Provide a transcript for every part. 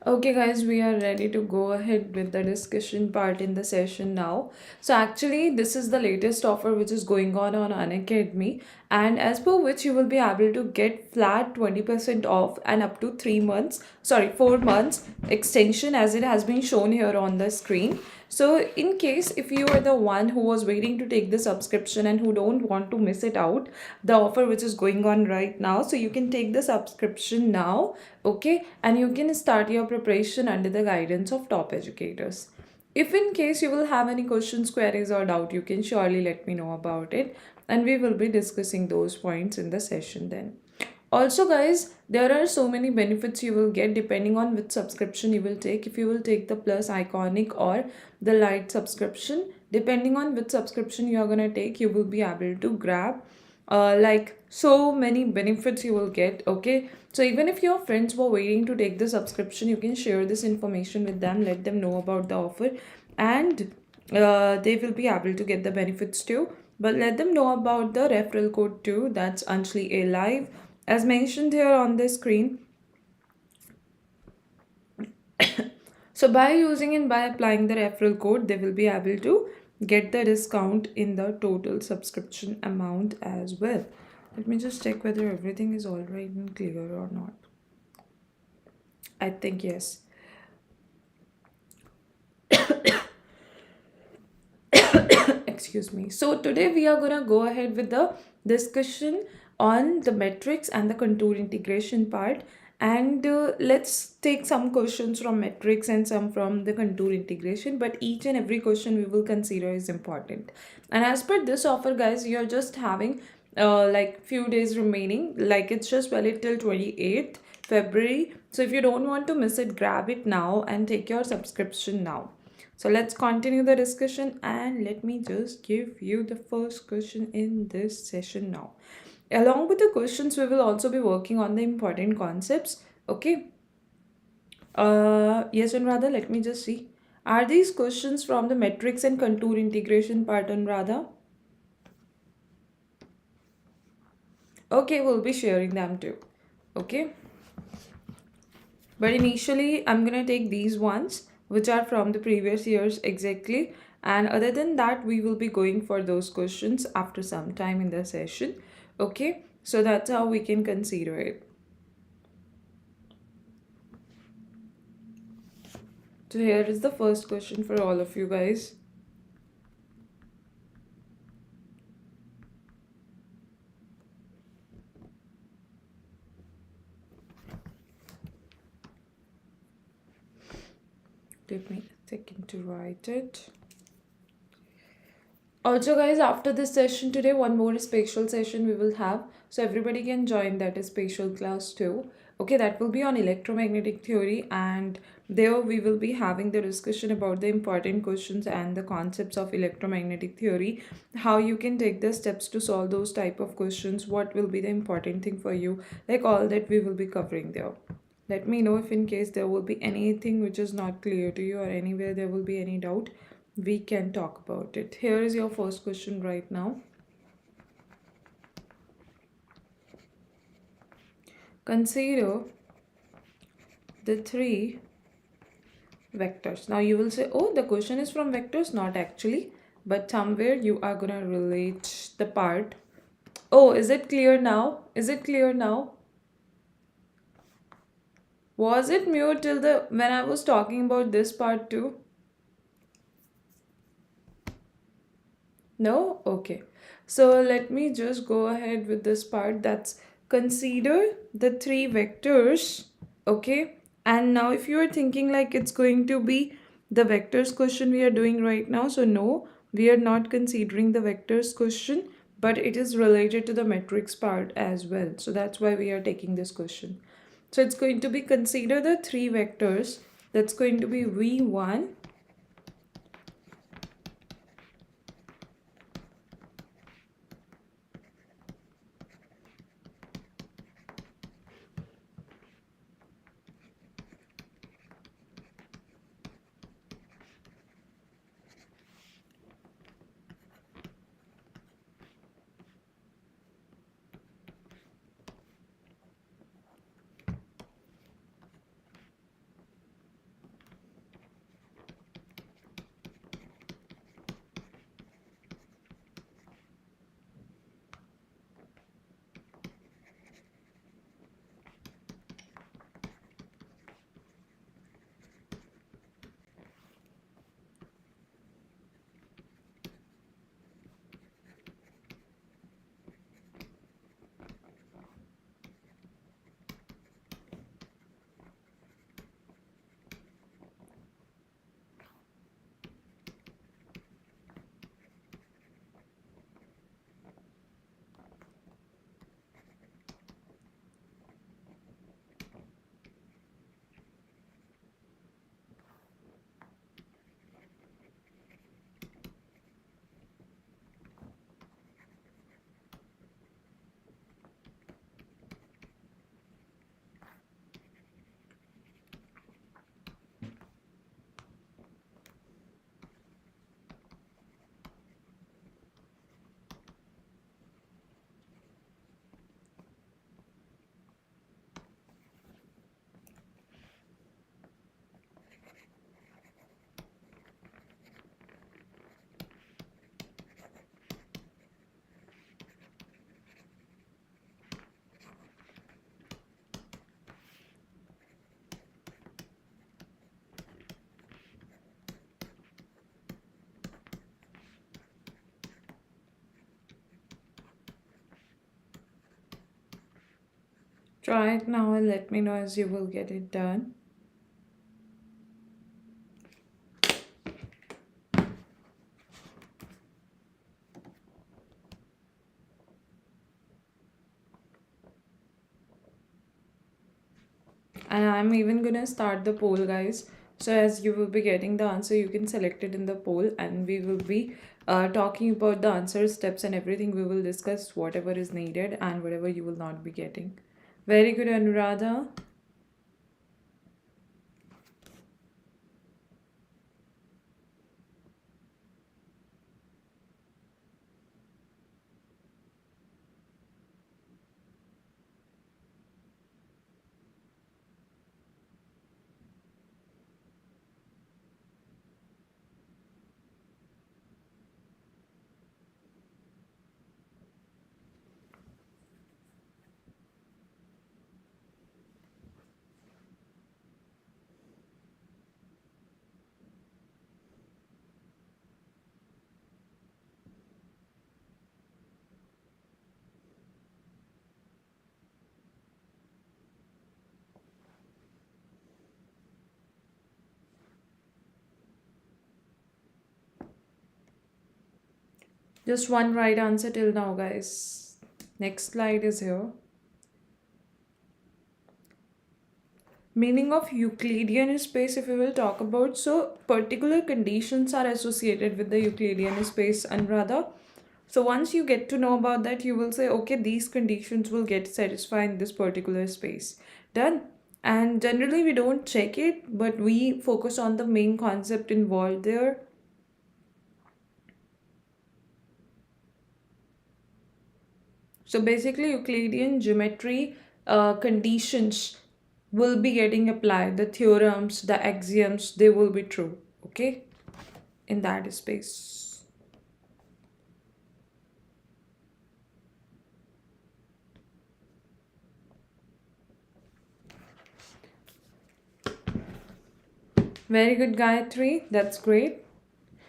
Okay, guys, we are ready to go ahead with the discussion part in the session now. So, actually, this is the latest offer which is going on Unacademy, and as per which you will be able to get flat 20% off and up to 3 months, sorry, 4 months extension as it has been shown here on the screen. So, in case if you are the one who was waiting to take the subscription and who don't want to miss it out, the offer which is going on right now, so you can take the subscription now, okay, and you can start your preparation under the guidance of top educators. If in case you will have any questions, queries, or doubt, you can surely let me know about it, and we will be discussing those points in the session then. Also, guys, there are so many benefits you will get depending on which subscription you will take. If you will take the plus iconic or the light subscription, depending on which subscription you are going to take, you will be able to grab like so many benefits you will get. Okay, so even if your friends were waiting to take the subscription, you can share this information with them, let them know about the offer, and they will be able to get the benefits too. But let them know about the referral code too, that's Anjali A Live, as mentioned here on the screen. So by using and by applying the referral code, they will be able to get the discount in the total subscription amount as well. Let me just check whether everything is all right and clear or not. I think yes. Excuse me. So today we are gonna go ahead with the discussion on the metrics and the contour integration part, and let's take some questions from metrics and some from the contour integration, but each and every question we will consider is important. And as per this offer, guys, you're just having like few days remaining, like it's just valid till 28th February. So if you don't want to miss it, grab it now and take your subscription now. So let's continue the discussion, and let me just give you the first question in this session now. Along with the questions, we will also be working on the important concepts. Okay. Yes, and rather, let me just see. Are these questions from the metrics and contour integration part, and rather? Okay, we'll be sharing them too. Okay. But initially, I'm gonna take these ones, which are from the previous years exactly. And other than that, we will be going for those questions after some time in the session. Okay, so that's how we can consider it. So here is the first question for all of you guys. Give me a second to write it. Also, guys, after this session today, one more spatial session we will have. So everybody can join that spatial class too. Okay, that will be on electromagnetic theory, and there we will be having the discussion about the important questions and the concepts of electromagnetic theory, how you can take the steps to solve those type of questions, what will be the important thing for you, like all that we will be covering there. Let me know if in case there will be anything which is not clear to you or anywhere there will be any doubt, we can talk about it. Here is your first question right now. Consider the three vectors. Now you will say, oh, the question is from vectors. Not actually, but somewhere you are gonna relate the part. Oh, is it clear now? Is it clear now? Was it mute till the when I was talking about this part too? No? Okay. So let me just go ahead with this part. That's consider the three vectors. Okay. And now if you are thinking like it's going to be the vectors question we are doing right now. So no, we are not considering the vectors question, but it is related to the metrics part as well. So that's why we are taking this question. So it's going to be consider the three vectors. That's going to be V1, Try it now and let me know as you will get it done. And I'm even gonna start the poll, guys. So as you will be getting the answer, you can select it in the poll, and we will be talking about the answer steps and everything. We will discuss whatever is needed and whatever you will not be getting. Very good, Anuradha. Just one right answer till now, guys. Next slide is here. Meaning of Euclidean space, if we will talk about, so particular conditions are associated with the Euclidean space, and rather, so once you get to know about that, you will say, okay, these conditions will get satisfied in this particular space. Done. And generally we don't check it, but we focus on the main concept involved there. So basically Euclidean geometry conditions will be getting applied. The theorems, the axioms, they will be true. Okay, in that space. Very good, Gayatri. That's great.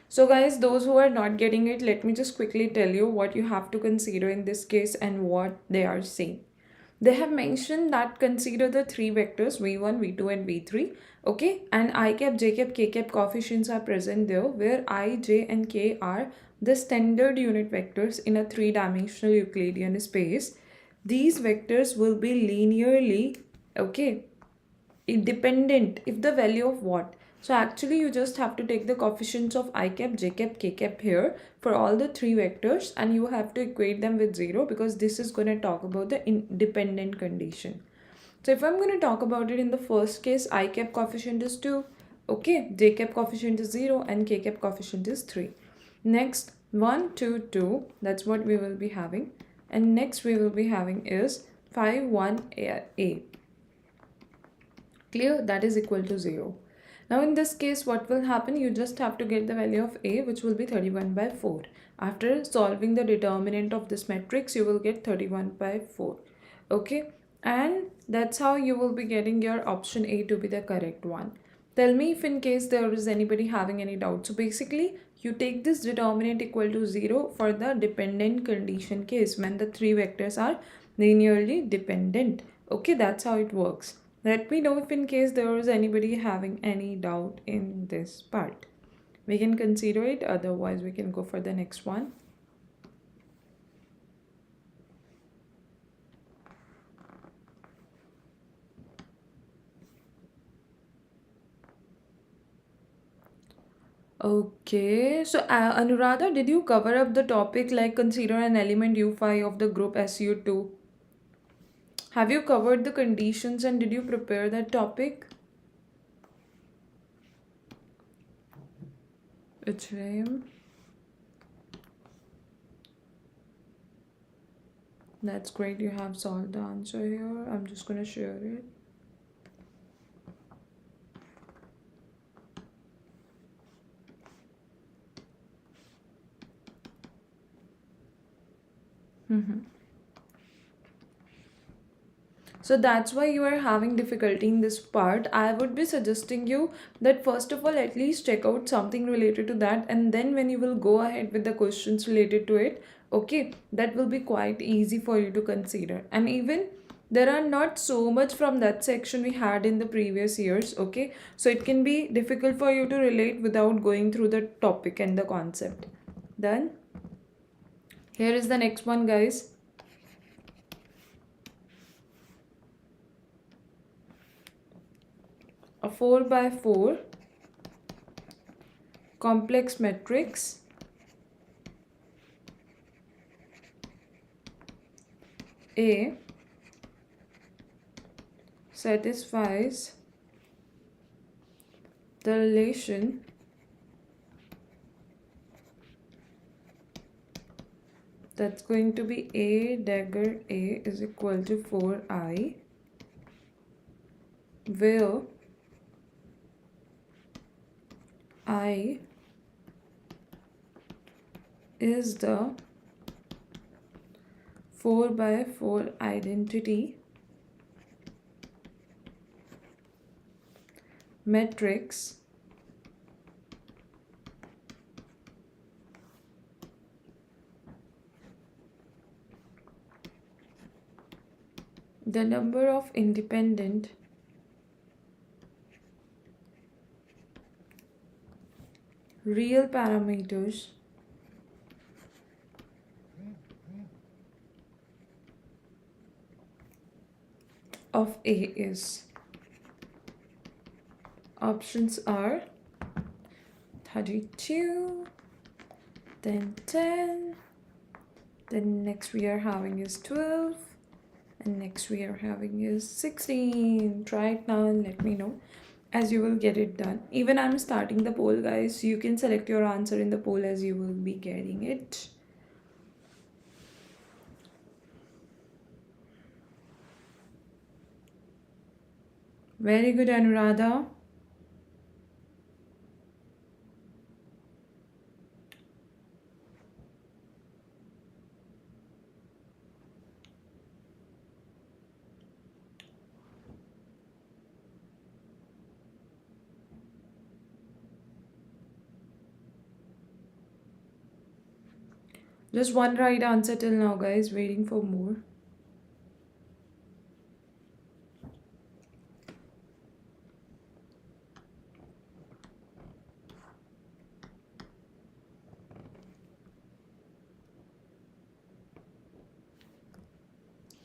So guys, those who are not getting it, let me just quickly tell you what you have to consider in this case and what they are saying. They have mentioned that consider the three vectors v1, v2 and v3. Okay, and I cap, j cap, k cap coefficients are present there, where I, j and k are the standard unit vectors in a three-dimensional Euclidean space. These vectors will be linearly, okay, independent if the value of what. So actually you just have to take the coefficients of I cap, j cap, k cap here for all the three vectors, and you have to equate them with 0, because this is going to talk about the independent condition. So if I'm going to talk about it in the first case, I cap coefficient is 2, okay, j cap coefficient is 0 and k cap coefficient is 3. Next 1 2 2, that's what we will be having, and next we will be having is 5 1 a. Clear? That is equal to 0. Now in this case, what will happen? You just have to get the value of a, which will be 31 by 4. After solving the determinant of this matrix, you will get 31 by 4. Okay, and that's how you will be getting your option A to be the correct one. Tell me if in case there is anybody having any doubt. So basically, you take this determinant equal to 0 for the dependent condition case when the three vectors are linearly dependent. Okay, that's how it works. Let me know if in case there is anybody having any doubt in this part. We can consider it, otherwise we can go for the next one. Okay, so Anuradha, did you cover up the topic like consider an element U5 of the group SU2? Have you covered the conditions and did you prepare that topic? It's name. That's great, you have solved the answer here. I'm just gonna share it. So that's why you are having difficulty in this part. I would be suggesting you that first of all, at least check out something related to that, and then when you will go ahead with the questions related to it, okay, that will be quite easy for you to consider. And even There are not so much from that section we had in the previous years, okay? So it can be difficult for you to relate without going through the topic and the concept. Then here is the next one, guys. A 4 by 4 complex matrix A satisfies the relation that's going to be A dagger A is equal to 4I, where I is the 4 by 4 identity matrix the number of independent real parameters of A is. Options are 32, then 10, then next we are having is 12, and next we are having is 16. Try it now and let me know as you will get it done. Even I'm starting the poll, guys. You can select your answer in the poll as you will be getting it. Very good, Anuradha. Just one right answer till now, guys. Waiting for more.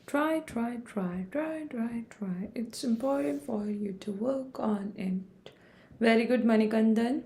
Try. It's important for you to work on it. Very good, Manikandan.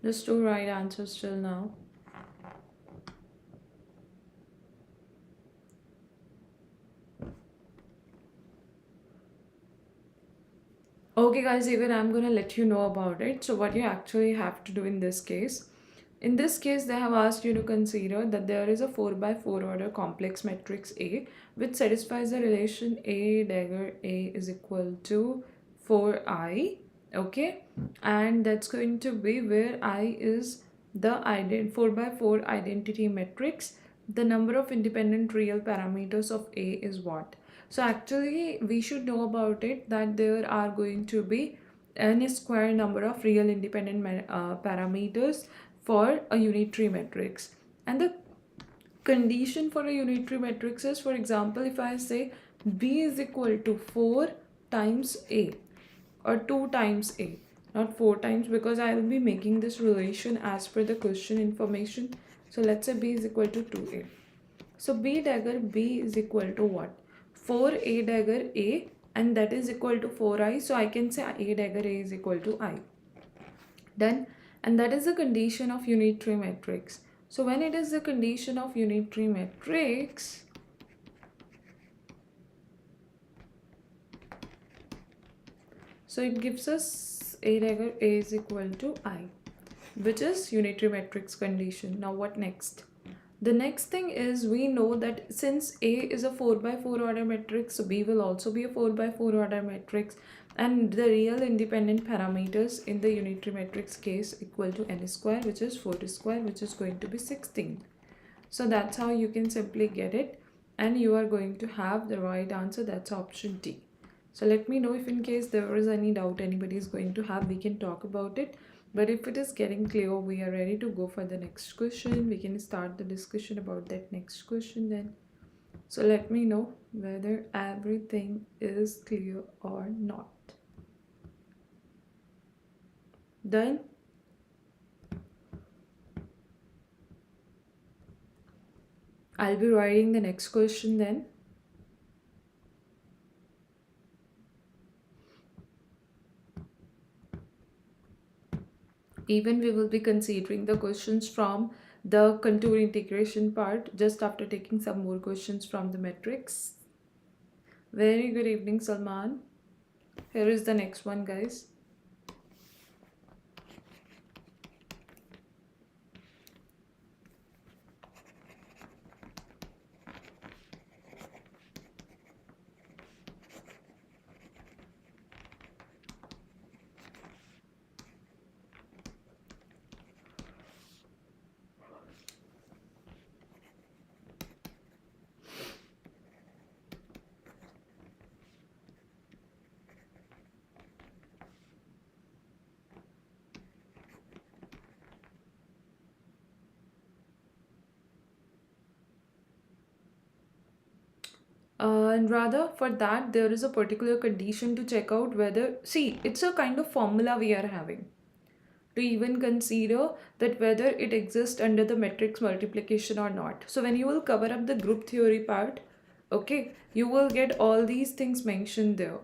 Just two right answers till now. Okay, guys, even I'm gonna let you know about it. So what you actually have to do in this case, they have asked you to consider that there is a 4 by 4 order complex matrix A which satisfies the relation A dagger A is equal to 4I, okay? And that's going to be where I is the 4 by 4 identity matrix. The number of independent real parameters of A is what? So actually we should know about it that there are going to be n square number of real independent parameters for a unitary matrix. And the condition for a unitary matrix is, for example, if I say B is equal to 4 times A or 2 times A, not 4 times, because I will be making this relation as per the question information So let's say b is equal to 2a. So b dagger b is equal to what? 4a dagger a, and that is equal to 4i. So I can say a dagger a is equal to I. Done. And that is the condition of unitary matrix. So when it is the condition of unitary matrix, so it gives us a dagger a is equal to I, which is unitary matrix condition. Now what next? The next thing is, we know that since A is a 4 by 4 order matrix, so B will also be a 4 by 4 order matrix, and the real independent parameters in the unitary matrix case equal to n square, which is 4 square, which is going to be 16. So that's how you can simply get it, and you are going to have the right answer. That's option D. So let me know if in case there is any doubt anybody is going to have, we can talk about it. But if it is getting clear, we are ready to go for the next question. We can start the discussion about that next question then. So let me know whether everything is clear or not. Done? I'll be writing the next question then. Even we will be considering the questions from the contour integration part just after taking some more questions from the matrix. Very good evening, Salman. Here is the next one, guys. And rather for that, there is a particular condition to check out whether, see, it's a kind of formula we are having to even consider that whether it exists under the matrix multiplication or not. So when you will cover up the group theory part, okay, you will get all these things mentioned there.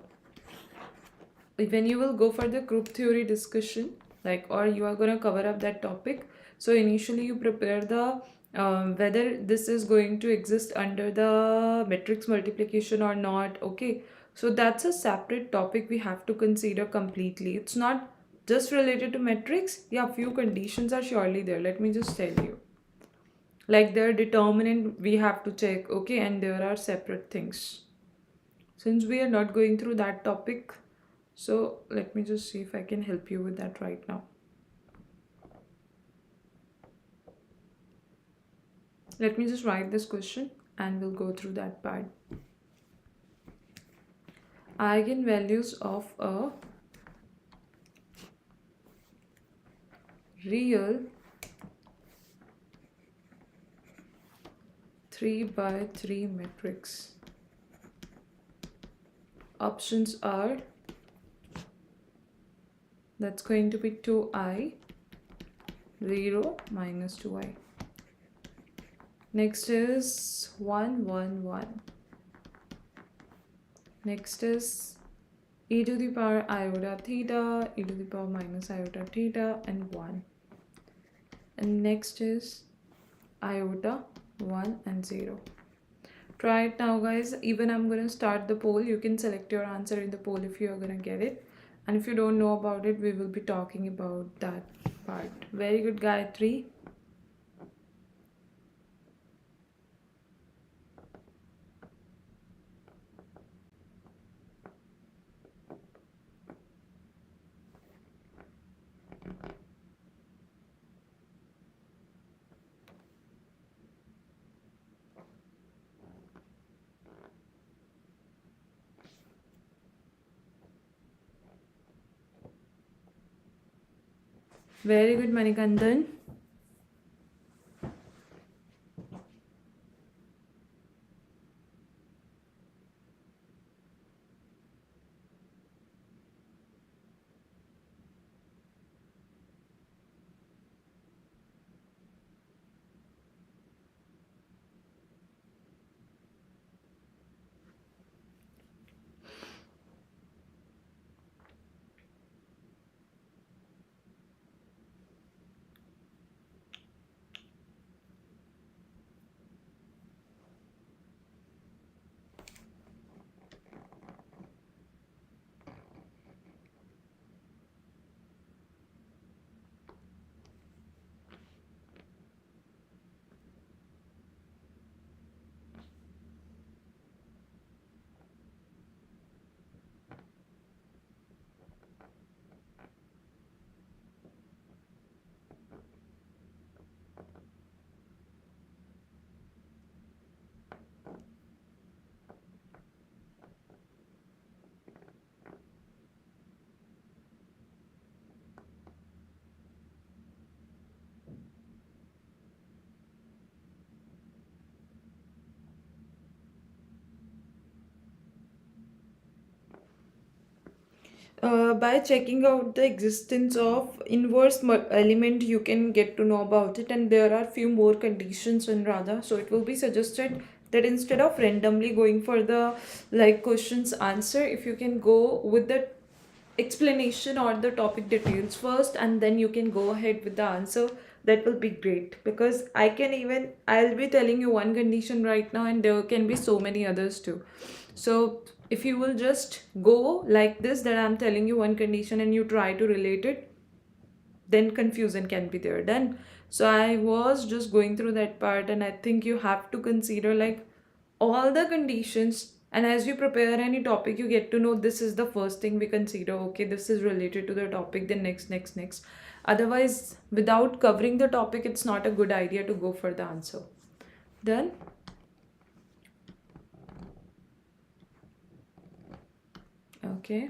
When you will go for the group theory discussion, like, or you are going to cover up that topic, so initially you prepare the whether this is going to exist under the matrix multiplication or not. Okay, so that's a separate topic we have to consider completely. It's not just related to matrix. Yeah, few conditions are surely there. Let me just tell you, like their determinant we have to check. Okay, and there are separate things. Since we are not going through that topic, so let me just see if I can help you with that right now. Let me just write this question and we'll go through that part. Eigenvalues of a real 3 by 3 matrix. Options are, that's going to be 2i, 0, minus 2i. Next is 1, 1, 1. Next is e to the power iota theta, e to the power minus iota theta, and 1. And next is iota 1 and 0. Try it now, guys. Even I'm going to start the poll. You can select your answer in the poll if you are going to get it. And if you don't know about it, we will be talking about that part. Very good, Gayatri. Very good, Manikandan. By checking out the existence of inverse element, you can get to know about it, and there are few more conditions in Radha. So it will be suggested that instead of randomly going for the like questions answer, if you can go with the explanation or the topic details first, and then you can go ahead with the answer, that will be great. Because I'll be telling you one condition right now, and there can be so many others too. So if you will just go like this, that I'm telling you one condition and you try to relate it, then confusion can be there then. So I was just going through that part, and I think you have to consider like all the conditions, and as you prepare any topic, you get to know this is the first thing we consider. Okay, this is related to the topic, then next. Otherwise, without covering the topic, it's not a good idea to go for the answer. Done. Okay.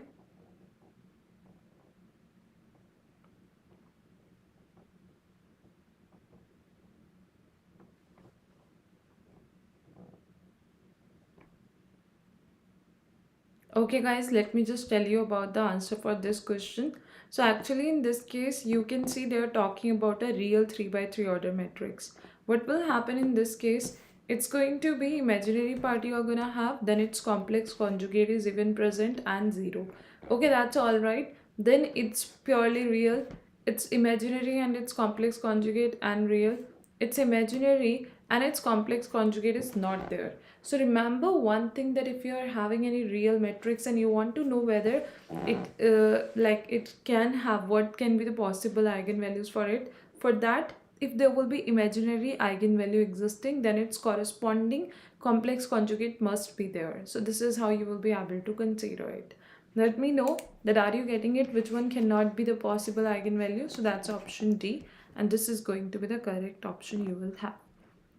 Okay, guys, let me just tell you about the answer for this question. So, actually, in this case, you can see they are talking about a real 3 by 3 order matrix. What will happen in this case? It's going to be imaginary part you are gonna have, then its complex conjugate is even present and 0. Okay, that's all right. Then it's purely real. It's imaginary and its complex conjugate and real. It's imaginary and its complex conjugate is not there. So remember one thing, that if you are having any real metrics and you want to know whether it can have, what can be the possible eigenvalues for it, for that, if there will be imaginary eigenvalue existing, then its corresponding complex conjugate must be there. So this is how you will be able to consider it. Let me know that are you getting it, which one cannot be the possible eigenvalue. So that's option D, and this is going to be the correct option you will have.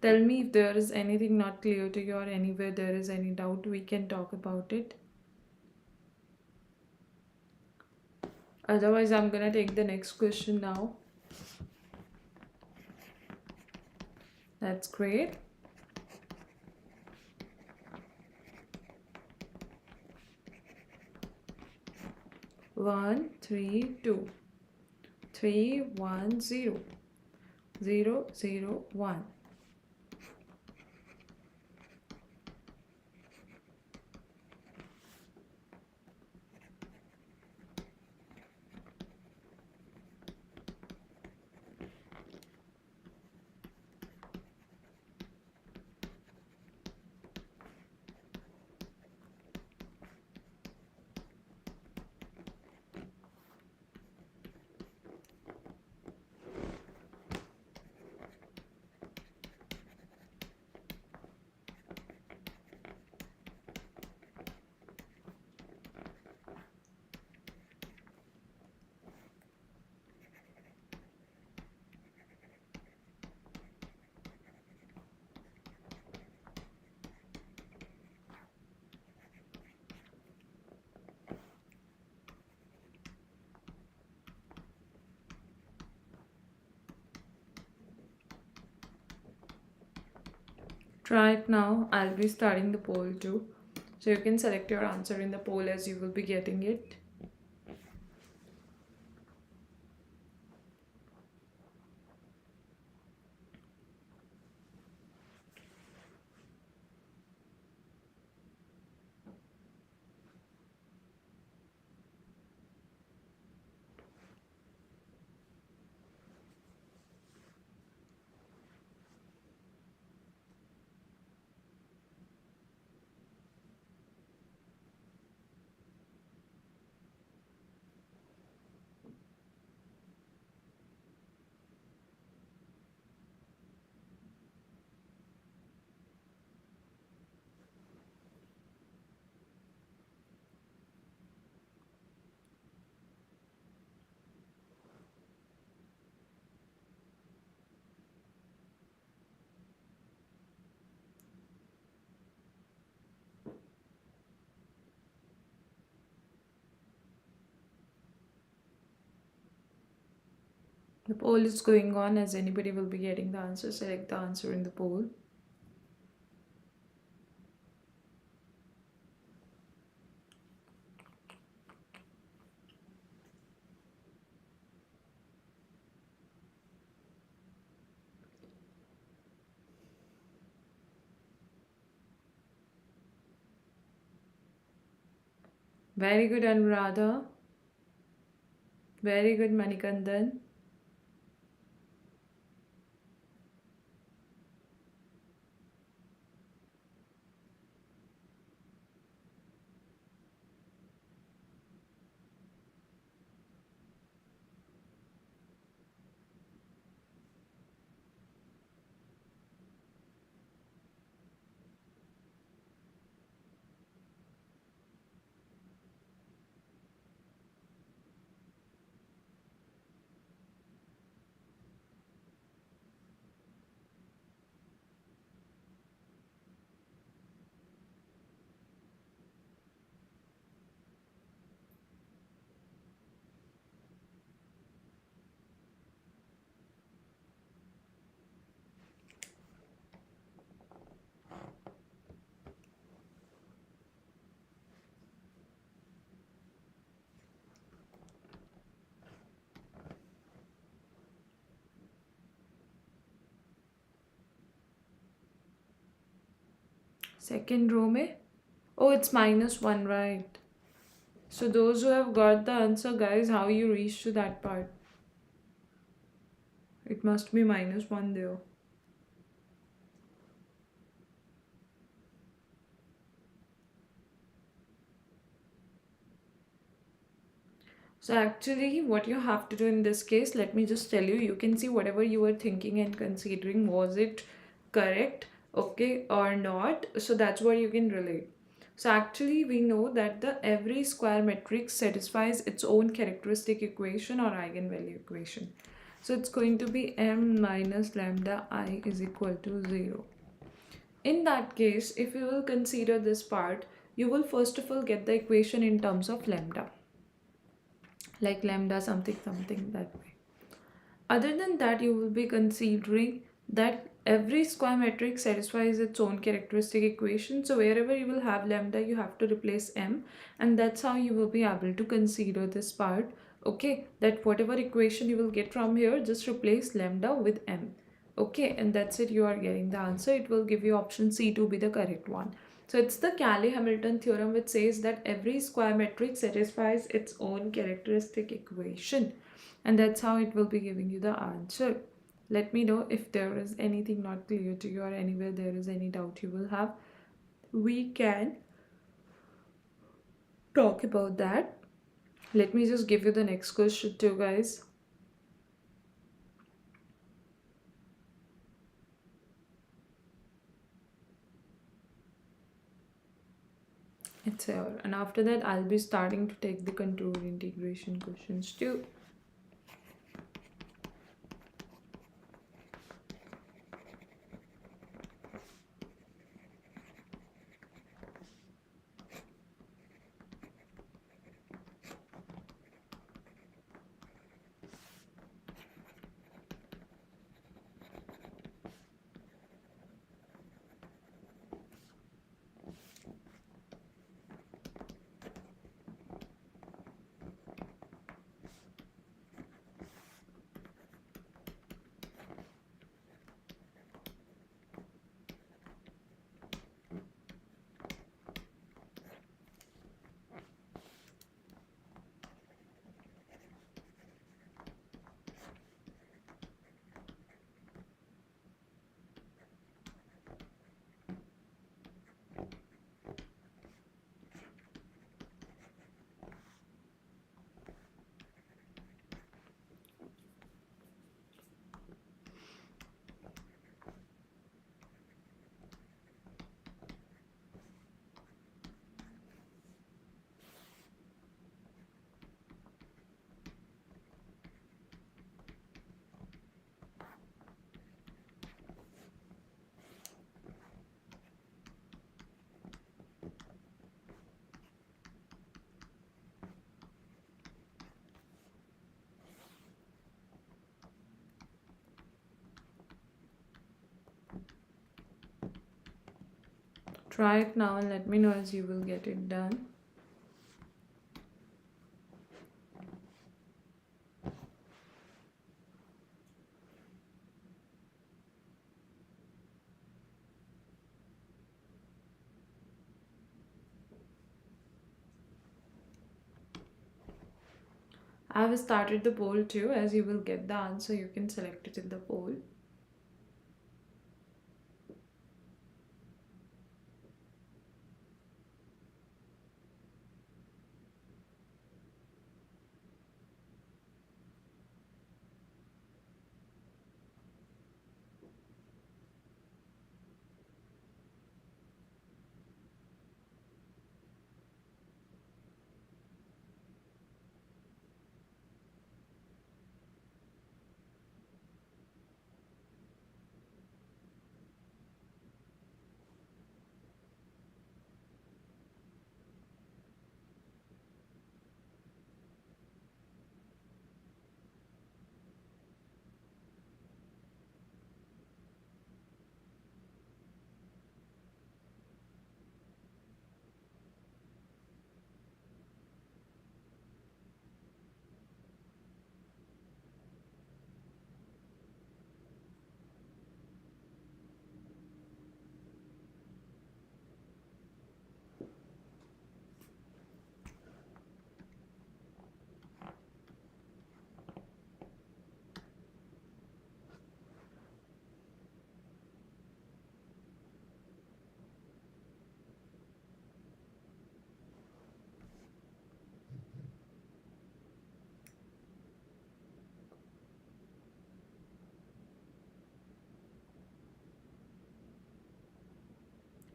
Tell me if there is anything not clear to you, or anywhere there is any doubt, we can talk about it. Otherwise, I'm gonna take the next question now. That's great. One, 3, 2, 3, 1, 0, 0, 0, 1. Try it now. I'll be starting the poll too. So you can select your answer in the poll as you will be getting it. The poll is going on. As anybody will be getting the answer, select the answer in the poll. Very good, Anuradha. Very good, Manikandan. Second row में? Oh, it's -1, right? So those who have got the answer, guys, how you reach to that part? It must be -1 there. So actually, what you have to do in this case, let me just tell you, you can see whatever you were thinking and considering, was it correct, okay, or not. So that's what you can relate. So actually, we know that the every square matrix satisfies its own characteristic equation or eigenvalue equation. So it's going to be m minus lambda I is equal to 0. In that case, if you will consider this part, you will first of all get the equation in terms of lambda, like lambda something something that way. Other than that, you will be considering that every square matrix satisfies its own characteristic equation. So wherever you will have lambda, you have to replace m, and that's how you will be able to consider this part. Okay, that whatever equation you will get from here, just replace lambda with m. Okay, and that's it. You are getting the answer. It will give you option C to be the correct one. So it's the Cayley-Hamilton theorem which says that every square matrix satisfies its own characteristic equation, and that's how it will be giving you the answer. Let me know if there is anything not clear to you or anywhere there is any doubt you will have. We can talk about that. Let me just give you the next question too, guys. It's here, and after that I'll be starting to take the contour integration questions too. Try it now and let me know as you will get it done. I have started the poll too. As you will get the answer, you can select it in the poll.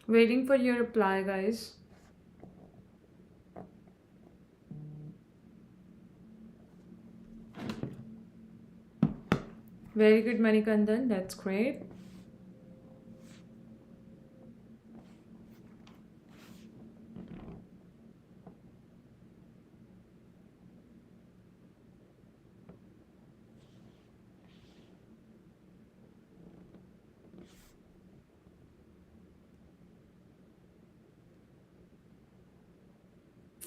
Waiting for your reply, guys. Very good, Manikandan. That's great.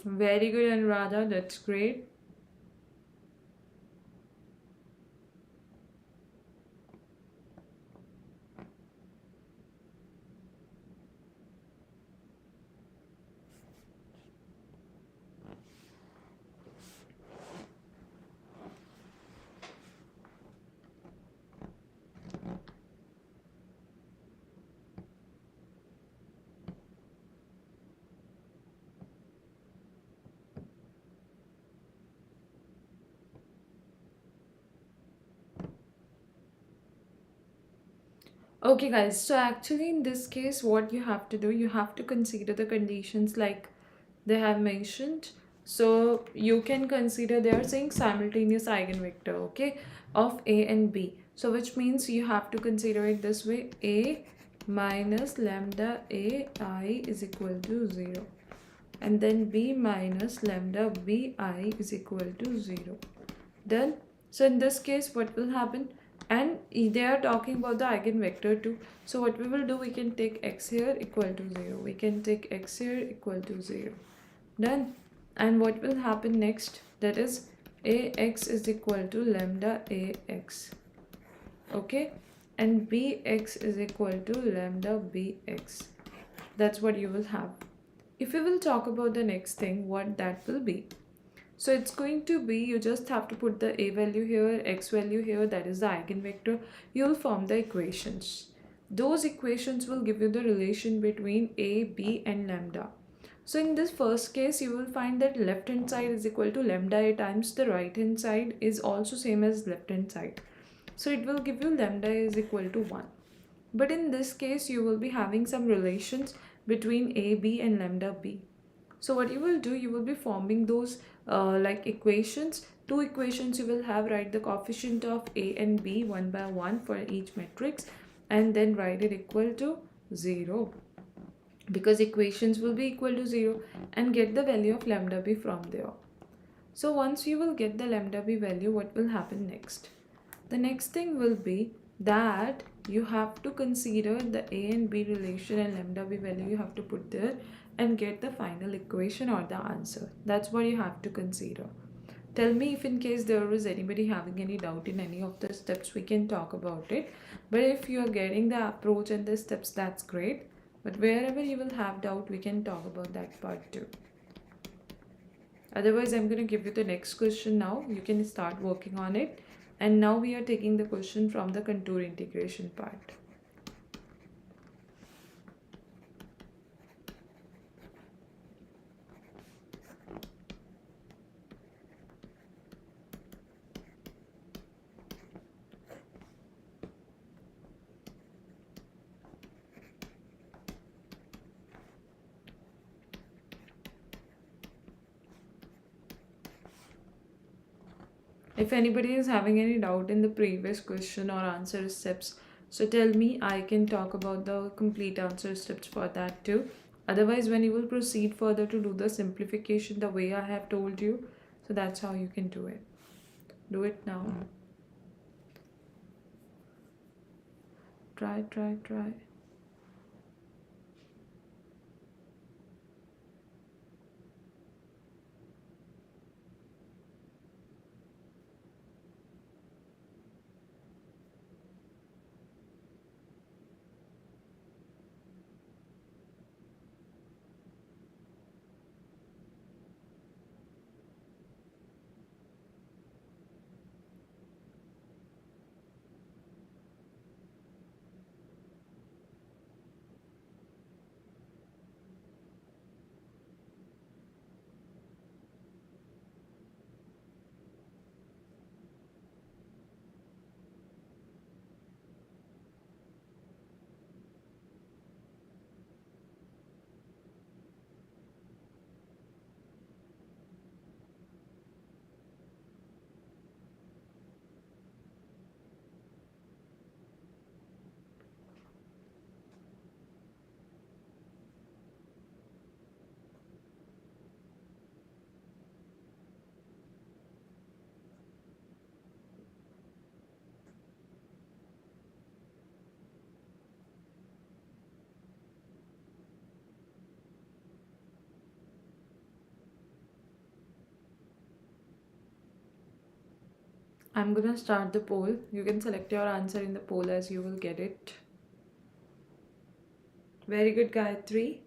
Very good, Anuradha. That's great. Okay, guys. So actually, in this case, what you have to do, you have to consider the conditions like they have mentioned. So you can consider they are saying simultaneous eigenvector, okay, of A and B. So which means you have to consider it this way: A minus lambda A I is equal to 0, and then B minus lambda B I is equal to 0. Done. So in this case, what will happen? And they are talking about the eigenvector too. So what we will do, we can take x here equal to 0. We can take x here equal to 0. Done. And what will happen next? That is ax is equal to lambda ax. Okay. And bx is equal to lambda bx. That's what you will have. If we will talk about the next thing, what that will be. So it's going to be, you just have to put the a value here, x value here, that is the eigenvector. You'll form the equations. Those equations will give you the relation between a, b and lambda. So in this first case, you will find that left hand side is equal to lambda a times the right hand side is also same as left hand side. So it will give you lambda is equal to 1. But in this case, you will be having some relations between a, b and lambda b. So what you will do, you will be forming those like equations. Two equations you will have, write the coefficient of a and b one by one for each matrix, and then write it equal to 0, because equations will be equal to 0, and get the value of lambda b from there. So once you will get the lambda b value, what will happen next? The next thing will be that you have to consider the a and b relation, and lambda b value you have to put there and get the final equation or the answer. That's what you have to consider. Tell me if in case there is anybody having any doubt in any of the steps, we can talk about it. But if you are getting the approach and the steps, that's great. But wherever you will have doubt, we can talk about that part too. Otherwise, I'm going to give you the next question now. You can start working on it. And now we are taking the question from the contour integration part. If anybody is having any doubt in the previous question or answer steps, so tell me, I can talk about the complete answer steps for that too. Otherwise, when you will proceed further to do the simplification the way I have told you, so that's how you can do it. Do it now. Try, try, try. I'm gonna start the poll. You can select your answer in the poll as you will get it. Very good, Gayatri.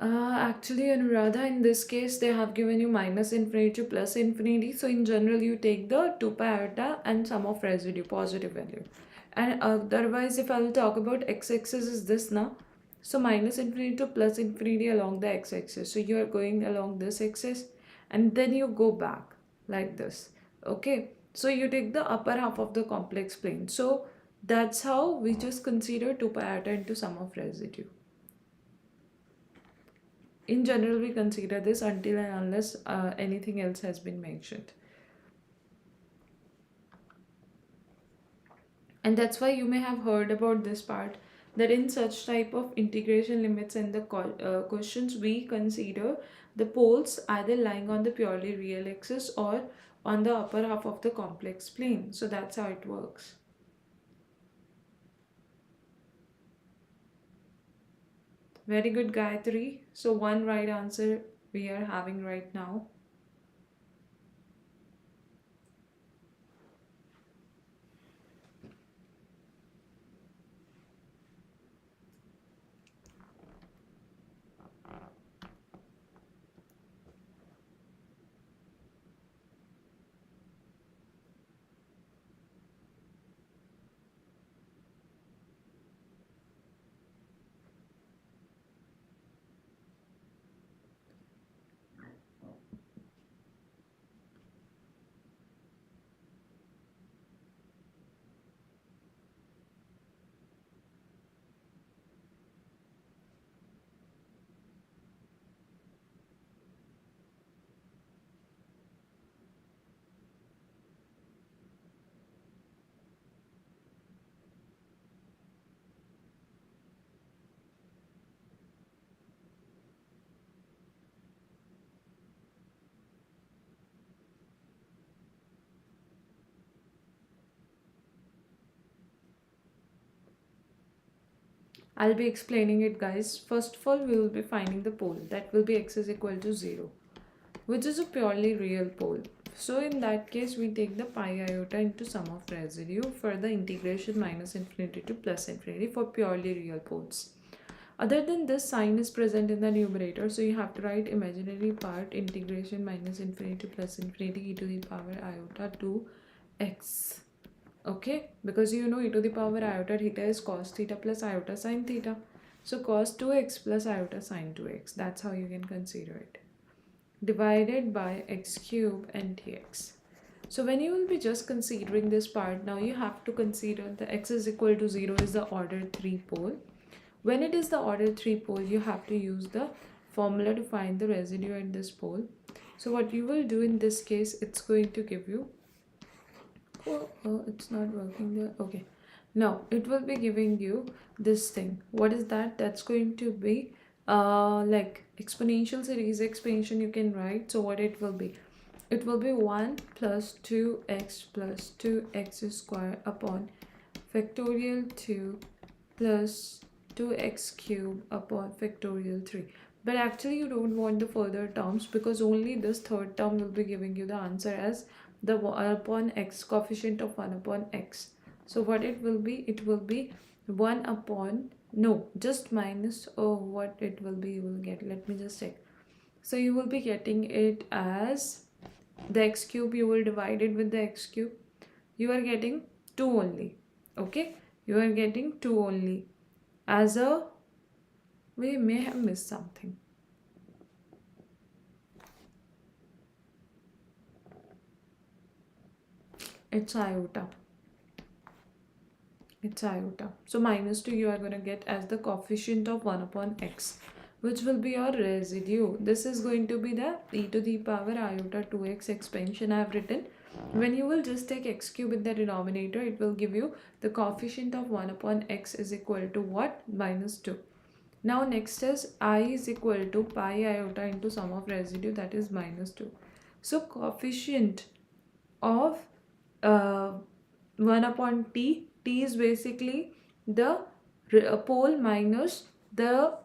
Actually, Anuradha, in this case, they have given you minus infinity to plus infinity. So, in general, you take the 2 pi iota and sum of residue, positive value. And otherwise, if I will talk about x-axis is this now. So, minus infinity to plus infinity along the x-axis. So, you are going along this axis and then you go back like this. Okay. So, you take the upper half of the complex plane. So, that's how we just consider 2 pi iota into sum of residue. In general, we consider this until and unless anything else has been mentioned. And that's why you may have heard about this part, that in such type of integration limits and the questions, we consider the poles either lying on the purely real axis or on the upper half of the complex plane. So that's how it works. Very good, Gayatri. So one right answer we are having right now. I'll be explaining it, guys. First of all, we will be finding the pole. That will be x is equal to 0, which is a purely real pole. So in that case, we take the pi iota into sum of residue for the integration minus infinity to plus infinity for purely real poles. Other than this, sign is present in the numerator, so you have to write imaginary part integration minus infinity to plus infinity e to the power iota to x. Okay, because you know e to the power iota theta is cos theta plus iota sine theta. So cos 2x plus iota sine 2x. That's how you can consider it. Divided by x cube and dx. So when you will be just considering this part, now you have to consider the x is equal to 0 is the order 3 pole. When it is the order 3 pole, you have to use the formula to find the residue at this pole. So what you will do in this case, it's going to give you, oh, it's not working there. Okay, now it will be giving you this thing. What is that? That's going to be like exponential series expansion you can write. So what it will be? It will be 1 plus 2x plus 2x square upon factorial 2 plus 2x cube upon factorial 3. But actually you don't want the further terms, because only this third term will be giving you the answer as the 1 upon x, coefficient of 1 upon x. So what it will be? It will be 1 upon, no, just minus, oh, what it will be, you will get, let me just check. So you will be getting it as the x cube, you will divide it with the x cube. You are getting 2 only. Okay, you are getting 2 only. As a, we may have missed something. It's iota. It's iota. So minus 2 you are going to get as the coefficient of 1 upon x, which will be your residue. This is going to be the e to the power iota 2x expansion I have written. When you will just take x cube in the denominator, it will give you the coefficient of 1 upon x is equal to what? Minus 2. Now next is I is equal to pi iota into sum of residue, that is minus 2. So coefficient of 1 upon t, t is basically the pole minus the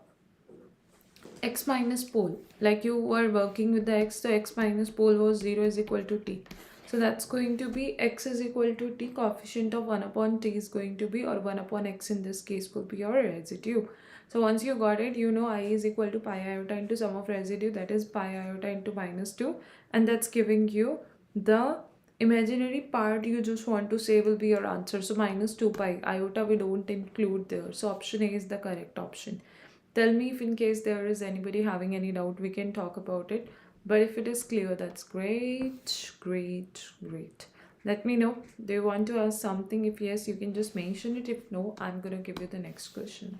x minus pole. Like you were working with the x, so x minus pole was 0 is equal to t. So that's going to be x is equal to t, coefficient of 1 upon t is going to be, or 1 upon x in this case will be your residue. So once you got it, you know I is equal to pi iota into sum of residue, that is pi iota into minus 2, and that's giving you the imaginary part you just want to say will be your answer. So minus 2 pi, iota we don't include there. So option A is the correct option. Tell me if in case there is anybody having any doubt, we can talk about it. But if it is clear, that's great, great, great. Let me know. Do you want to ask something? If yes, you can just mention it. If no, I'm going to give you the next question.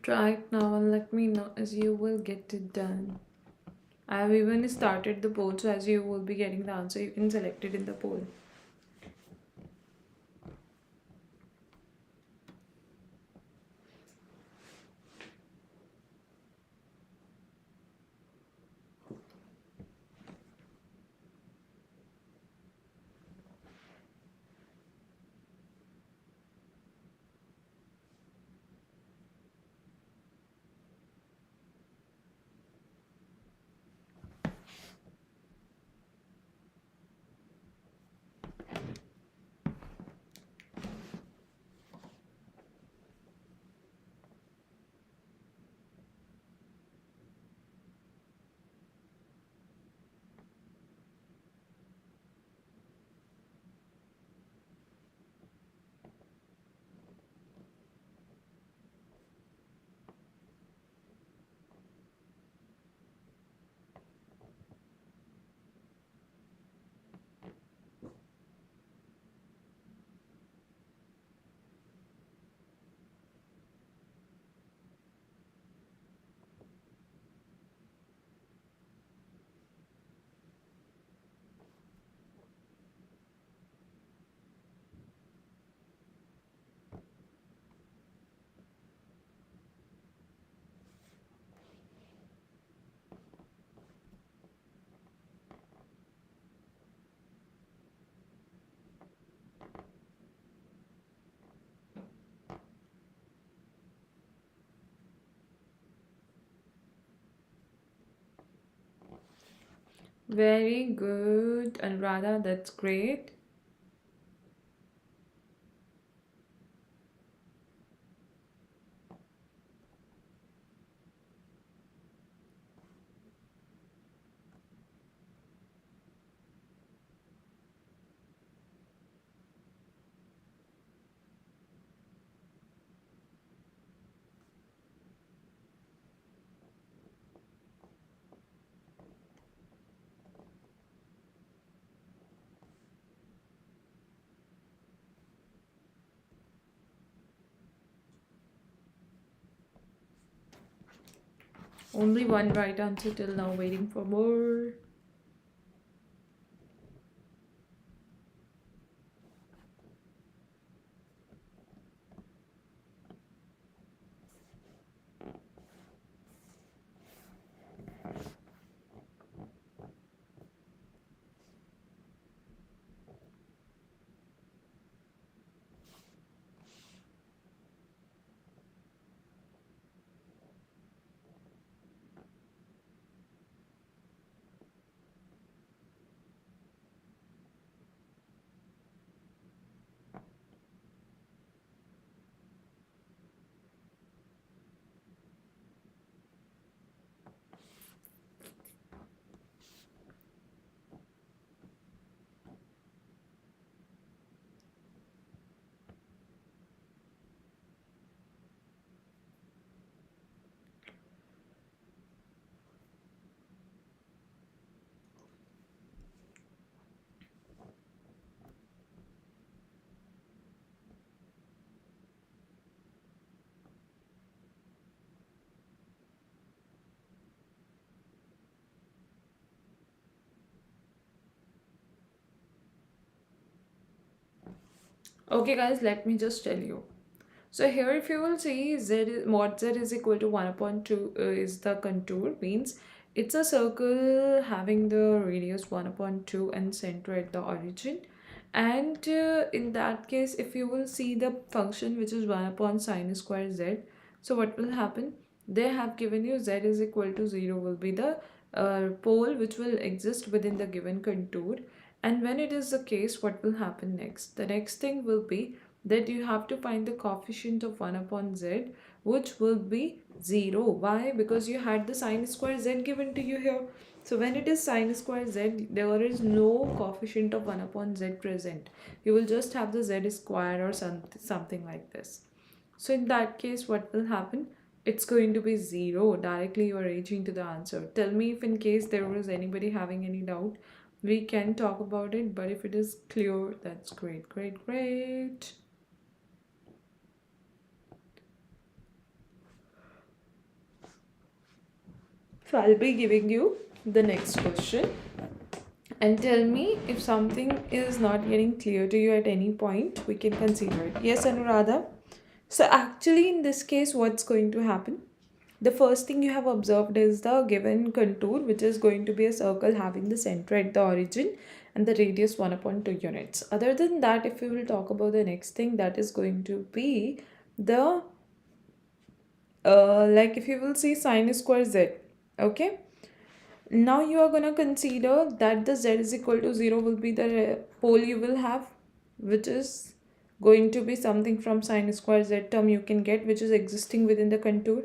Try it now and let me know as you will get it done. I have even started the poll, so as you will be getting the answer, you can select it in the poll. Very good, Anuradha. That's great. Only one right answer till now, waiting for more. Okay, guys, let me just tell you. So here, if you will see mod z is equal to 1 upon 2 is the contour, means it's a circle having the radius 1 upon 2 and center at the origin. And in that case, if you will see the function which is 1 upon sine square z, so what will happen? They have given you z is equal to 0 will be the pole which will exist within the given contour. And when it is the case, what will happen next? The next thing will be that you have to find the coefficient of 1 upon z, which will be 0. Why? Because you had the sine square z given to you here. So when it is sine square z, there is no coefficient of 1 upon z present. You will just have the z square or something like this. So in that case, what will happen? It's going to be 0. Directly you are reaching to the answer. Tell me if in case there was anybody having any doubt, we can talk about it. But if it is clear, that's great, great, great. So I'll be giving you the next question. And tell me if something is not getting clear to you at any point, we can consider it. Yes, Anuradha? So actually in this case, what's going to happen? The first thing you have observed is the given contour, which is going to be a circle having the center at the origin and the radius 1 upon 2 units. Other than that, if we will talk about the next thing, that is going to be the, like if you will see sine square z, okay? Now you are going to consider that the z is equal to 0 will be the pole you will have, which is going to be something from sine square z term you can get, which is existing within the contour.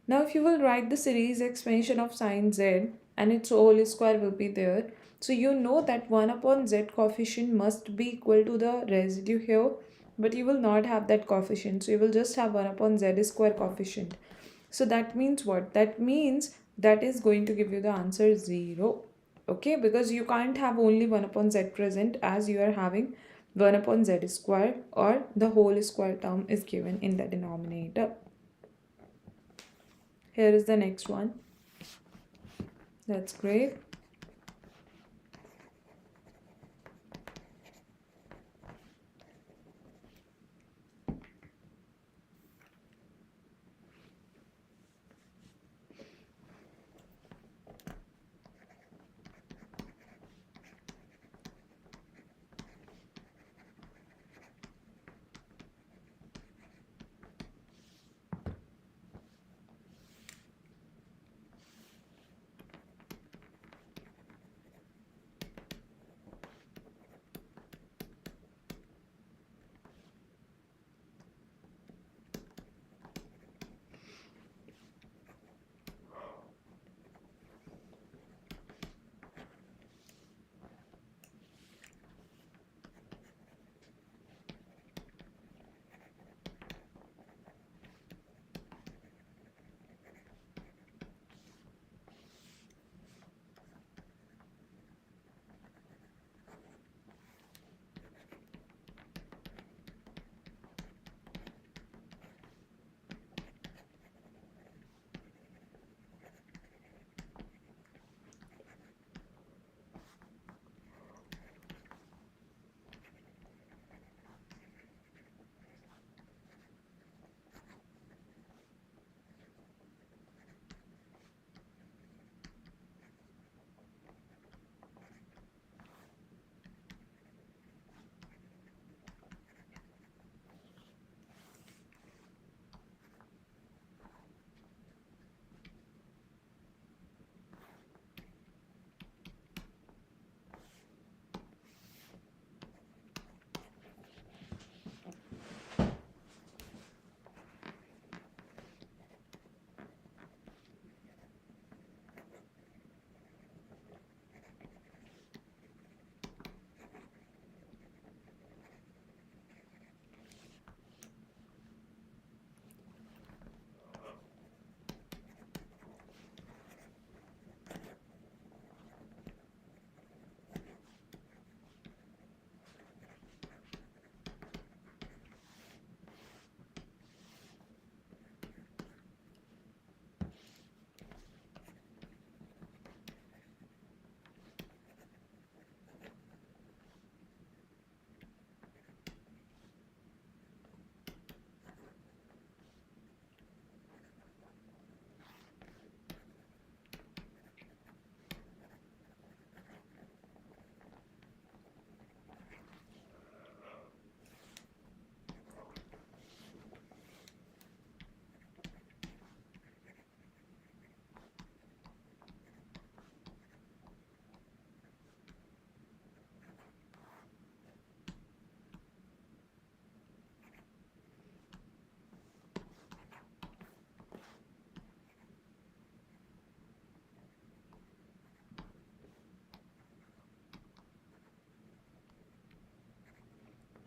Now if you will write the series expansion of sine z and its whole square will be there. So you know that 1 upon z coefficient must be equal to the residue here, but you will not have that coefficient. So you will just have 1 upon z square coefficient. So that means what? That means that is going to give you the answer 0. Okay, because you can't have only 1 upon z present, as you are having 1 upon z square, or the whole square term is given in the denominator. Here is the next one. That's great.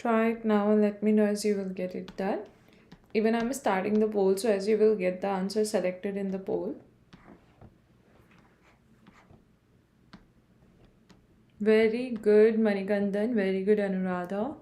Try it now and let me know as you will get it done. Even I'm starting the poll, so as you will get the answer selected in the poll. Very good, Manikandan. Very good, Anuradha.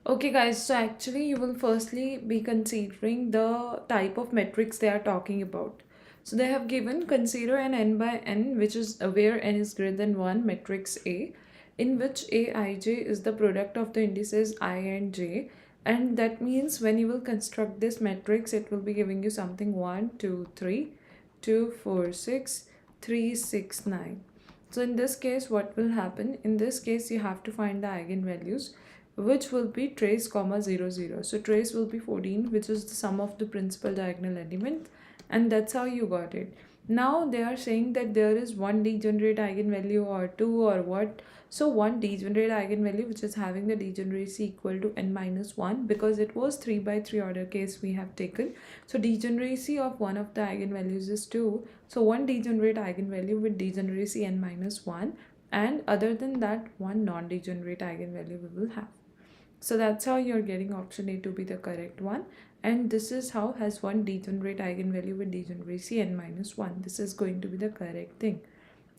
Okay, guys, so actually, you will firstly be considering the type of metrics they are talking about. So, they have given consider an n by n, which is where n is greater than 1, matrix A, in which Aij is the product of the indices I and j. And that means when you will construct this matrix, it will be giving you something 1, 2, 3, 2, 4, 6, 3, 6, 9. So, in this case, what will happen? In this case, you have to find the eigenvalues, which will be trace comma 0 0. So trace will be 14, which is the sum of the principal diagonal element, and that's how you got it. Now they are saying that there is one degenerate eigenvalue or two or what. So one degenerate eigenvalue which is having the degeneracy equal to n minus 1, because it was 3 by 3 order case we have taken. So degeneracy of one of the eigenvalues is 2. So one degenerate eigenvalue with degeneracy n minus 1, and other than that one non-degenerate eigenvalue we will have. So that's how you're getting option A to be the correct one. And this is how has one degenerate eigenvalue with degeneracy n minus 1. This is going to be the correct thing.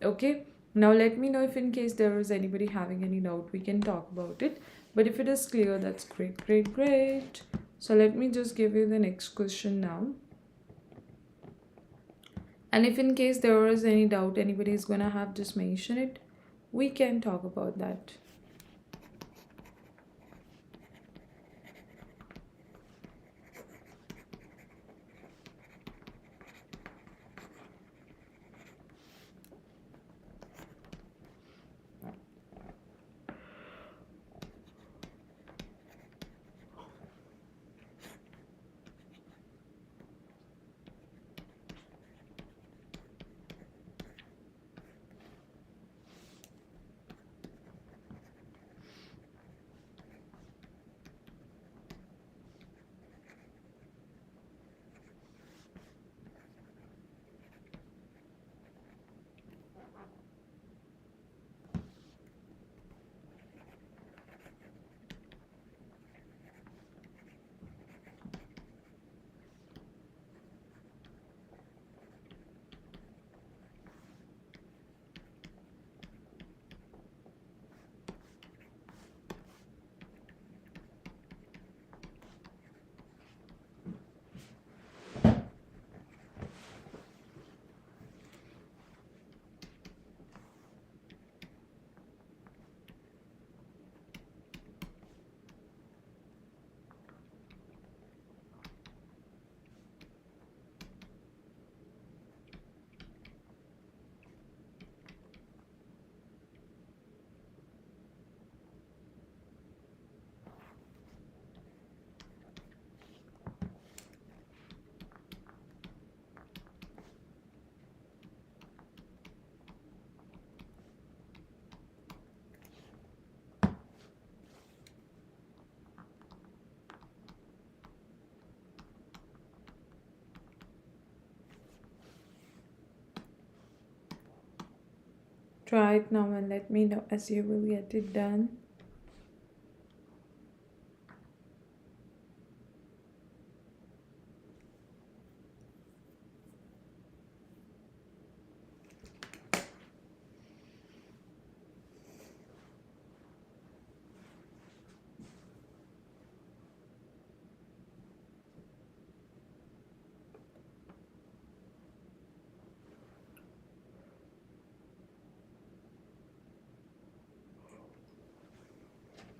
Okay. Now let me know if in case there is anybody having any doubt, we can talk about it. But if it is clear, that's great, great, great. So let me just give you the next question now. And if in case there is any doubt anybody is gonna have, just mention it. We can talk about that. Try it now and let me know as you will get it done.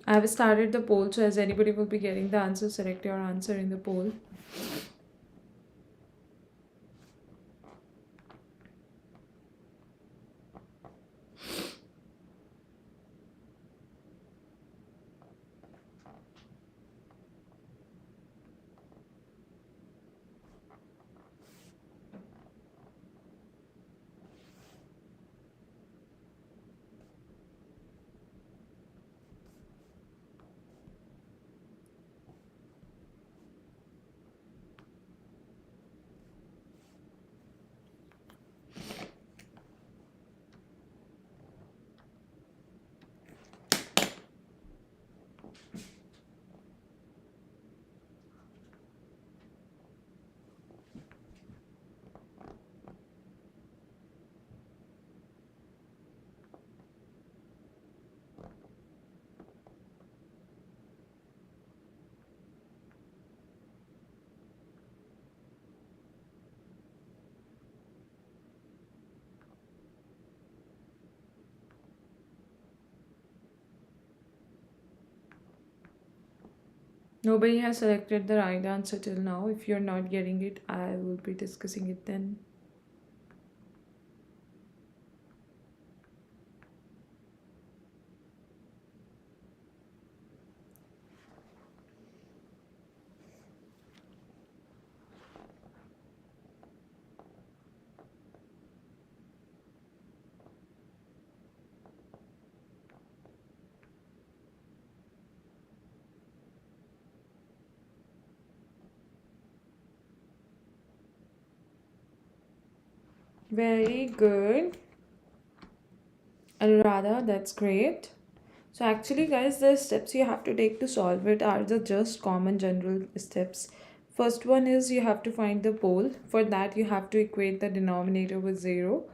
I have started the poll, so as anybody will be getting the answer, select your answer in the poll. Nobody has selected the right answer till now. If you're not getting it, I will be discussing it then. Very good. Anuradha, that's great. So actually guys, the steps you have to take to solve it are the just common general steps. First one is you have to find the pole. For that you have to equate the denominator with 0.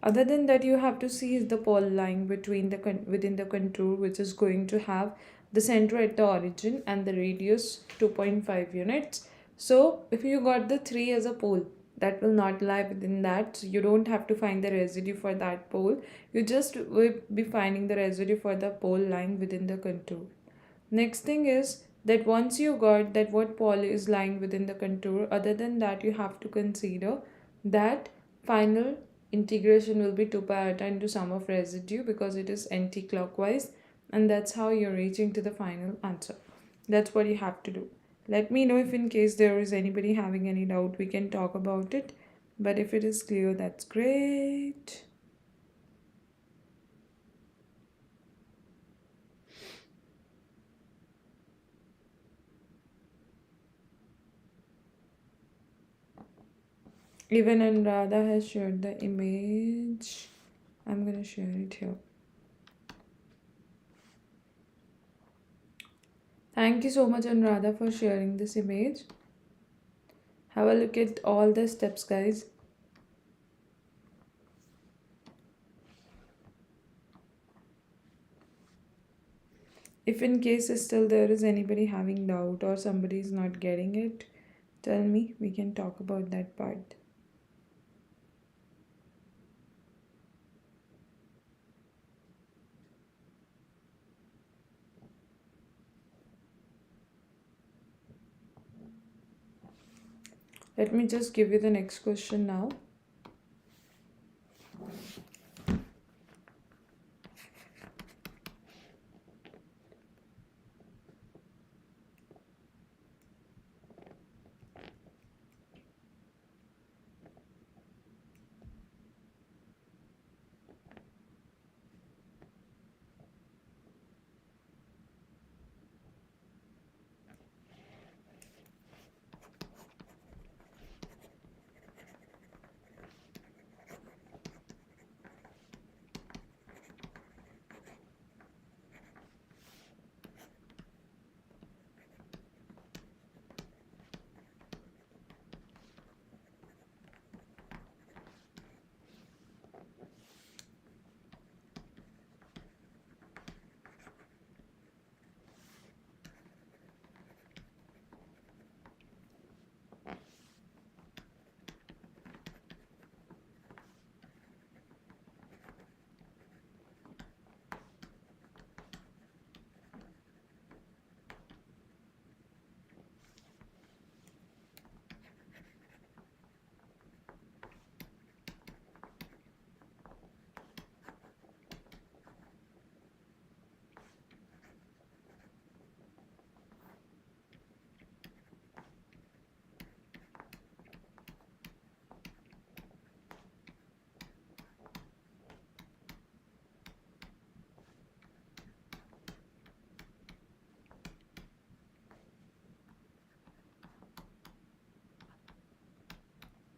Other than that, you have to see is the pole lying between the within the contour, which is going to have the center at the origin and the radius 2.5 units. So if you got the 3 as a pole, that will not lie within that, so you don't have to find the residue for that pole. You just will be finding the residue for the pole lying within the contour. Next thing is that once you got that what pole is lying within the contour, other than that you have to consider that final integration will be 2 pi iota into sum of residue because it is anti-clockwise, and that's how you're reaching to the final answer. That's what you have to do. Let me know if in case there is anybody having any doubt, we can talk about it. But if it is clear, that's great. Even Anuradha has shared the image. I'm going to share it here. Thank you so much, Anuradha, for sharing this image. Have a look at all the steps, guys. If in case still there is anybody having doubt or somebody is not getting it, tell me. We can talk about that part. Let me just give you the next question now.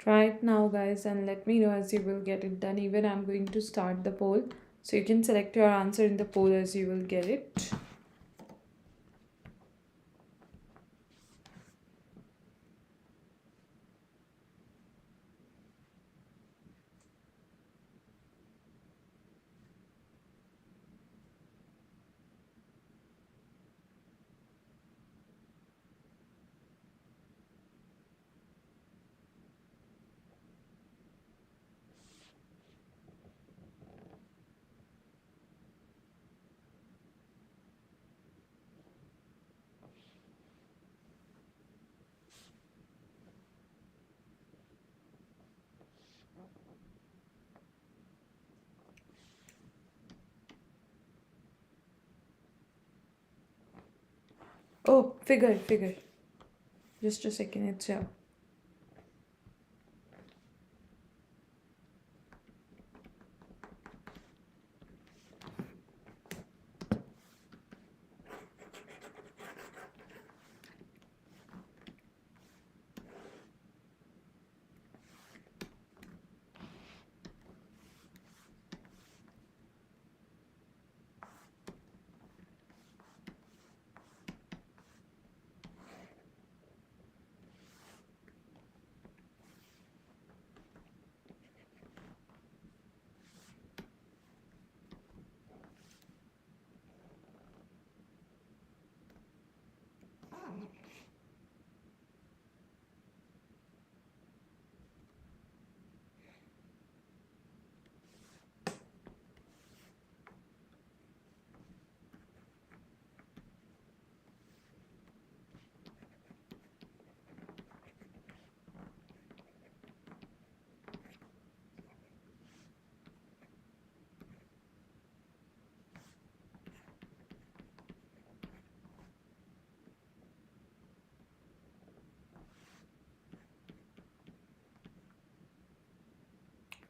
Try it now, guys, and let me know as you will get it done. Even I'm going to start the poll. So you can select your answer in the poll as you will get it. Oh, figure. Just a second, it's here.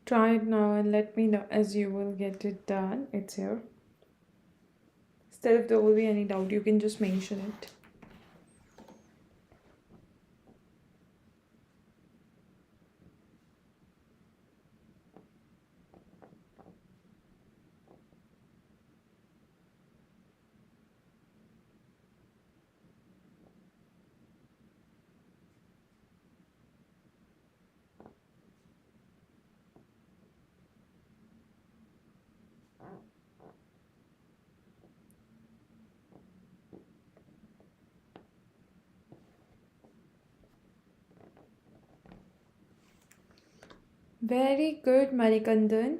Try it now and let me know as you will get it done. It's here. Still, if there will be any doubt, you can just mention it. Very good, Marikandan.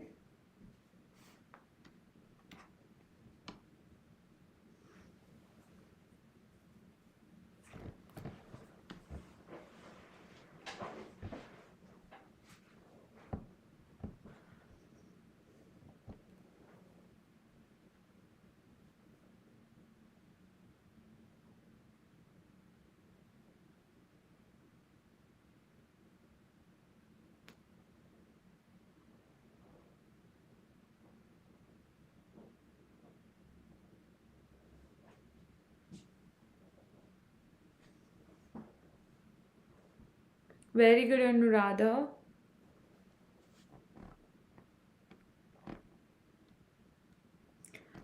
Very good, Anuradha.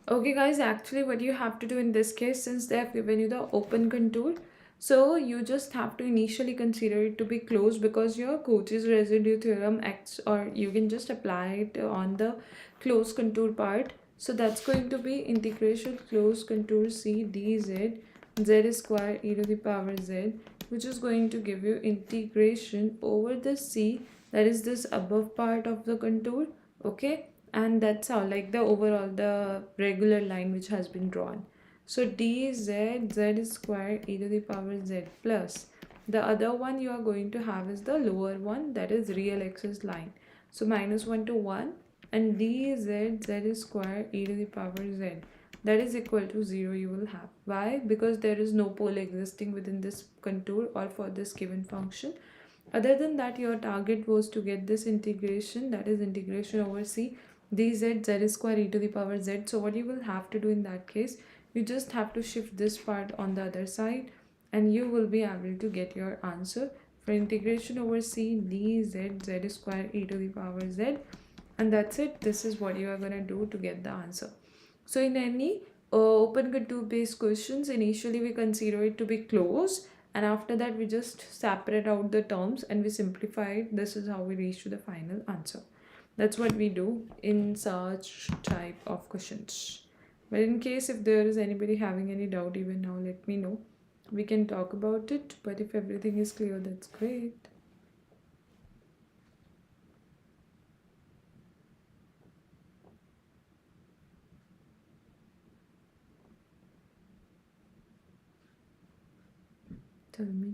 Okay, guys, actually, what you have to do in this case, since they have given you the open contour, so you just have to initially consider it to be closed because your Cauchy's residue theorem acts, or you can just apply it on the closed contour part. So that's going to be integration closed contour C dz z square e to the power z, which is going to give you integration over the C, that is this above part of the contour. Okay, and that's how, like, the overall the regular line which has been drawn. So dz z square e to the power z plus the other one you are going to have is the lower one, that is real axis line. So minus 1 to 1, and dz z square e to the power z, that is equal to 0 you will have. Why? Because there is no pole existing within this contour or for this given function. Other than that, your target was to get this integration, that is integration over C dz z square e to the power z. So what you will have to do in that case, you just have to shift this part on the other side and you will be able to get your answer for integration over c dz z square e to the power z, and that's it. This is what you are going to do to get the answer. So in any open contour based questions, initially we consider it to be closed, and after that we just separate out the terms and we simplify it. This is how we reach to the final answer. That's what we do in such type of questions. But in case if there is anybody having any doubt even now, let me know. We can talk about it, but if everything is clear, that's great.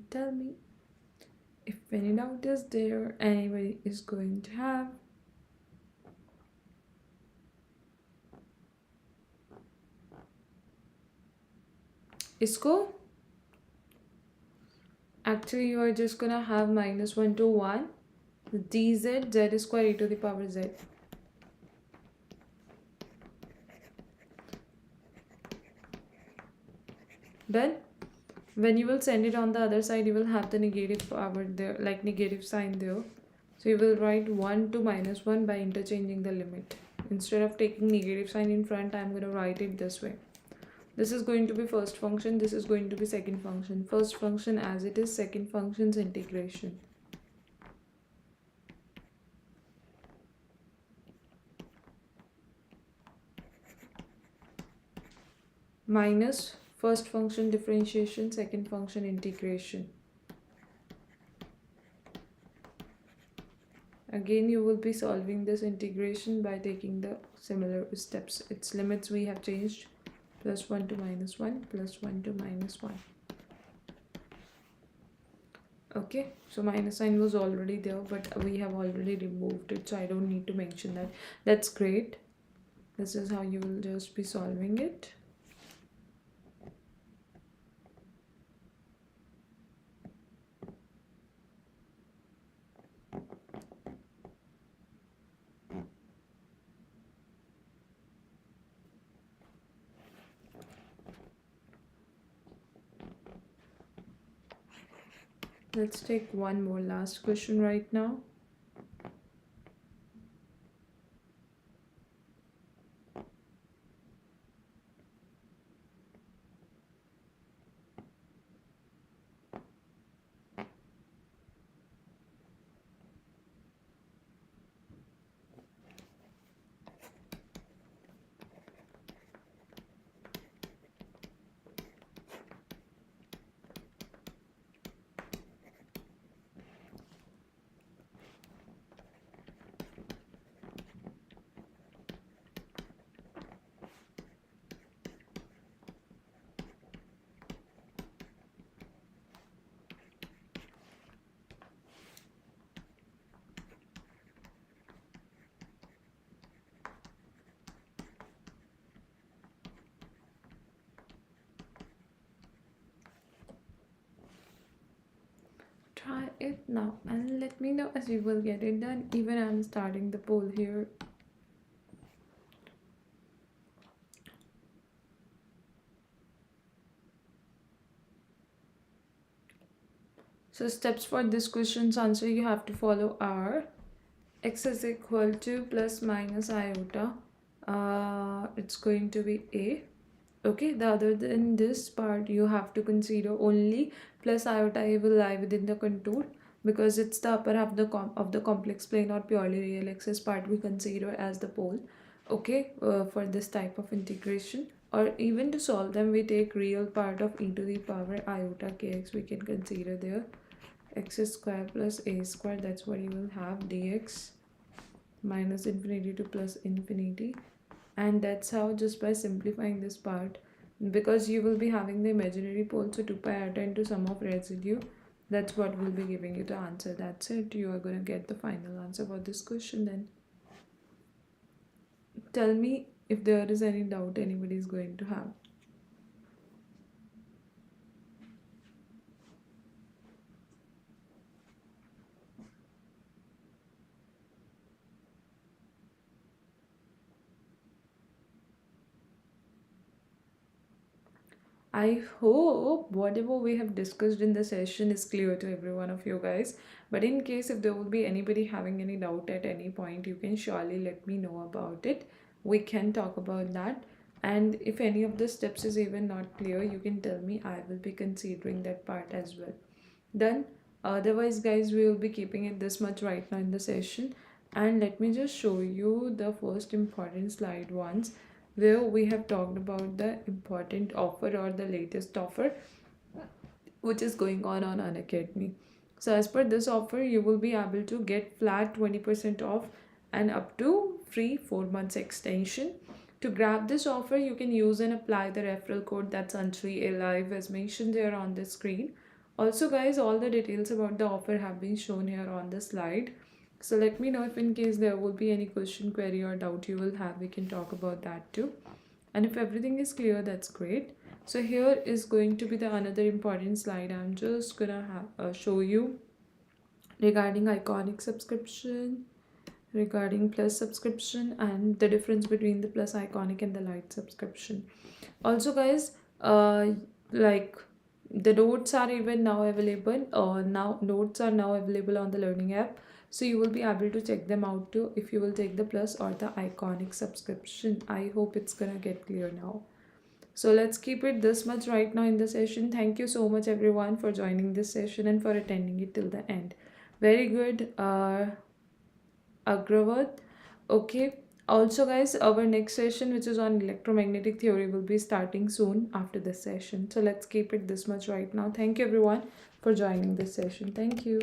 Tell me if any doubt is there, anybody is going to have. Isko? Actually, you are just gonna have minus 1 to 1 dz z square e to the power z. Done? When you will send it on the other side, you will have the negative power there, like negative sign there. So you will write 1 to minus 1 by interchanging the limit. Instead of taking negative sign in front, I am going to write it this way. This is going to be first function, this is going to be second function. First function as it is, second function's integration. Minus first function differentiation, second function integration. Again, you will be solving this integration by taking the similar steps. Its limits we have changed. Plus 1 to minus 1, plus 1 to minus 1. Okay, so minus sign was already there, but we have already removed it, so I don't need to mention that. That's great. This is how you will just be solving it. Let's take one more last question right now. Try it now and let me know as you will get it done. Even I'm starting the poll here. So steps for this question's answer you have to follow are: x is equal to plus minus iota. It's going to be a. Okay, the other than this part you have to consider only plus iota a will lie within the contour, because it's the upper half of the complex plane or purely real axis part we consider as the pole. Okay, for this type of integration, or even to solve them we take real part of e to the power iota kx we can consider there. X square plus a square, that's what you will have, dx minus infinity to plus infinity. And that's how, just by simplifying this part, because you will be having the imaginary pole, so 2 pi iota into sum of residue, that's what will be giving you the answer. That's it. You are going to get the final answer for this question. Then tell me if there is any doubt anybody is going to have. I hope whatever we have discussed in the session is clear to every one of you guys. But in case if there will be anybody having any doubt at any point, you can surely let me know about it. We can talk about that. And if any of the steps is even not clear, you can tell me. I will be considering that part as well. Done. Otherwise, guys, we will be keeping it this much right now in the session. And let me just show you the first important slide once, where we have talked about the important offer or the latest offer which is going on Unacademy. So as per this offer, you will be able to get flat 20% off and up to free 4 months extension. To grab this offer, you can use and apply the referral code that's Anjali Alive as mentioned there on the screen. Also guys, all the details about the offer have been shown here on the slide. So let me know if in case there will be any question, query or doubt you will have, we can talk about that too. And if everything is clear, that's great. So here is going to be the another important slide. I'm just gonna show you regarding iconic subscription, regarding plus subscription, and the difference between the plus iconic and the light subscription. Also guys, like the notes are even now available, now notes are now available on the learning app, so you will be able to check them out too if you will take the plus or the iconic subscription. I hope it's gonna get clear now. So let's keep it this much right now in the session. Thank you so much everyone for joining this session and for attending it till the end. Very good, Agravat. Okay. Also guys, our next session which is on electromagnetic theory will be starting soon after this session. So let's keep it this much right now. Thank you everyone for joining this session. Thank you.